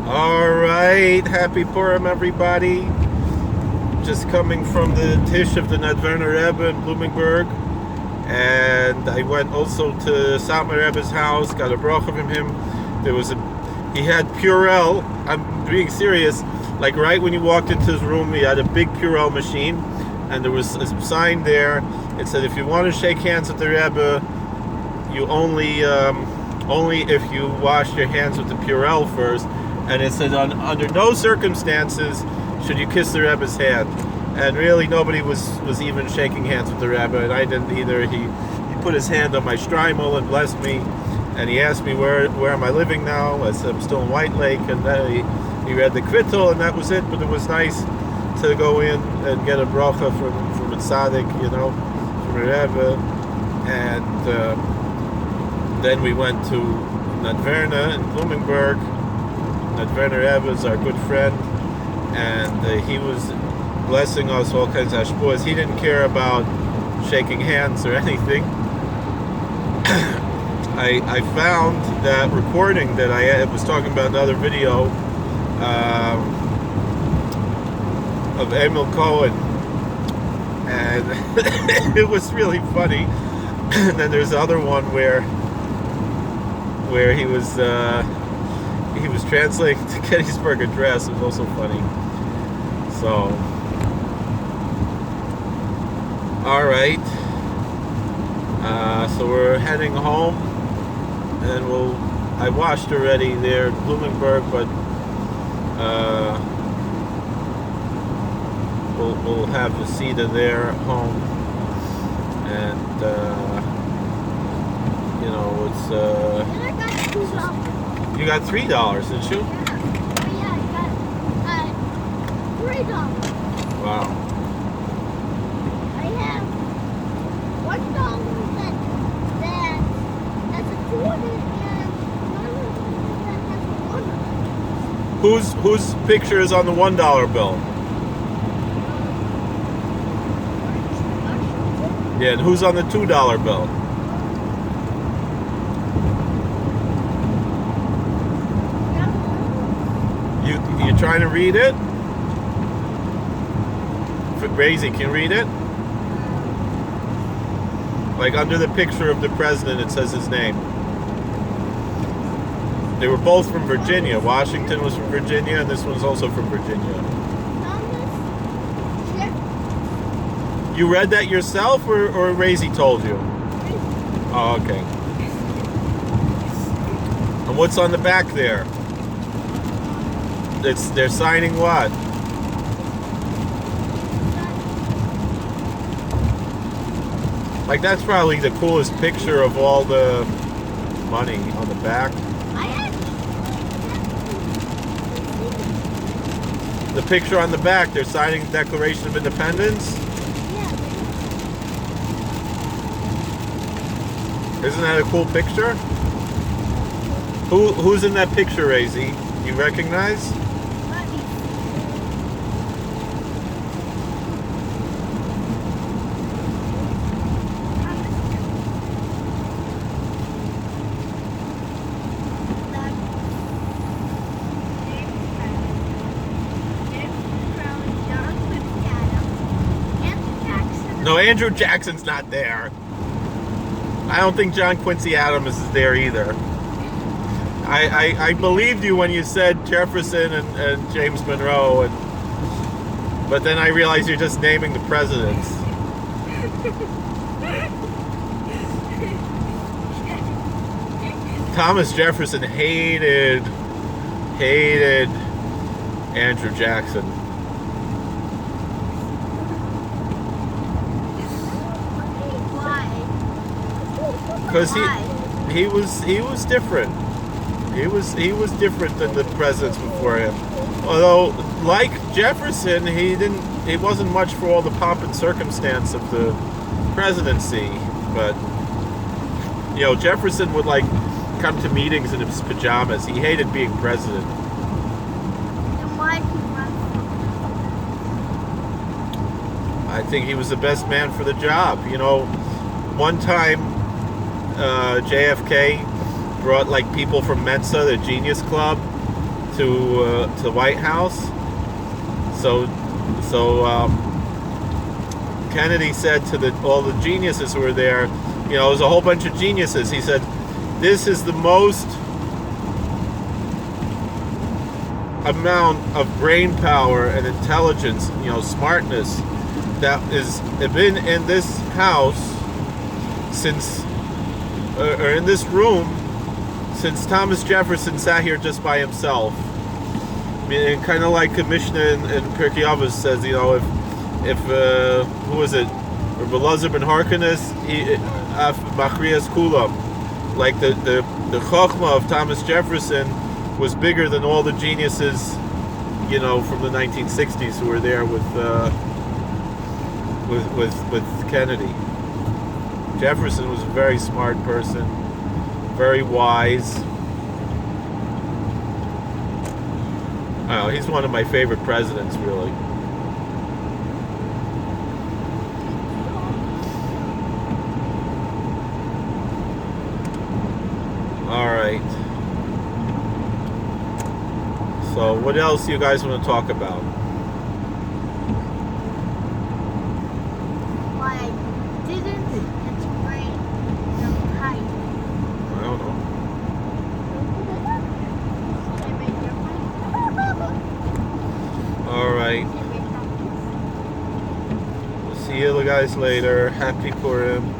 All right, happy Purim, everybody. Just coming from the Tish of the Nadverner Rebbe in Bloomingburg, and I went also to Satmar Rebbe's house, got a bracha from him. He had Purell. I'm being serious. Like right when you walked into his room, he had a big Purell machine, and there was a sign there. It said, if you want to shake hands with the Rebbe, you only if you wash your hands with the Purell first. And it said, under no circumstances should you kiss the Rebbe's hand. And really, nobody was even shaking hands with the Rebbe, and I didn't either. He put his hand on my streimel and blessed me, and he asked me where am I living now. I said I'm still in White Lake, and then he read the kvittel, and that was it. But it was nice to go in and get a bracha from a tzaddik, from a Rebbe. And then we went to Nadverna in Bloomingburg. Nadverner Rebbe is our good friend, and he was blessing us all kinds of hashpuas. He didn't care about shaking hands or anything. I found that recording that I was talking about another video of Emil Cohen, and it was really funny. And then there's the other one where he was translating to Gettysburg Address. It was also funny. So, all right. So we're heading home, and I washed already there in Bloomingburg, but we'll have the Sita there at home, and it's. You got $3, didn't you? Yeah, I got $3. Wow. I have $1 that's a quarter, and another that has a $1. Whose picture is on the $1 bill? Yeah, and who's on the $2 bill? You trying to read it? Razy, can you read it? Like under the picture of the president, it says his name. They were both from Virginia. Washington was from Virginia, and this one's also from Virginia. You read that yourself, or Razy told you? Oh, okay. And what's on the back there? They're signing what? Like, that's probably the coolest picture of all the money on the back. The picture on the back, they're signing the Declaration of Independence? Yeah. Isn't that a cool picture? Who's in that picture, Razy? You recognize? No, Andrew Jackson's not there. I don't think John Quincy Adams is there either. I believed you when you said Jefferson and James Monroe, but then I realized you're just naming the presidents. Thomas Jefferson hated Andrew Jackson. Because he was different. He was different than the presidents before him. Although, like Jefferson, he wasn't much for all the pomp and circumstance of the presidency. But Jefferson would come to meetings in his pajamas. He hated being president. And why did he run? I think he was the best man for the job. One time JFK brought people from Mensa, the Genius Club, to the White House. So Kennedy said to all the geniuses who were there, you know, it was a whole bunch of geniuses. He said, "This is the most amount of brain power and intelligence, you know, smartness that is been in this house since, or in this room since Thomas Jefferson sat here just by himself." I mean, and kind of like Commissioner in Pirkei Avos says, you know, if who was it, Rabbi Elazar ben Harkanis, Machrias Kulam, like the Chochmah of Thomas Jefferson was bigger than all the geniuses, you know, from the 1960s who were there with Kennedy. Jefferson was a very smart person, very wise. I don't know, he's one of my favorite presidents, really. All right. So, what else do you guys want to talk about? Why I didn't integrate the height. I don't know. I made your height. All right. We'll see you guys later. Happy Purim.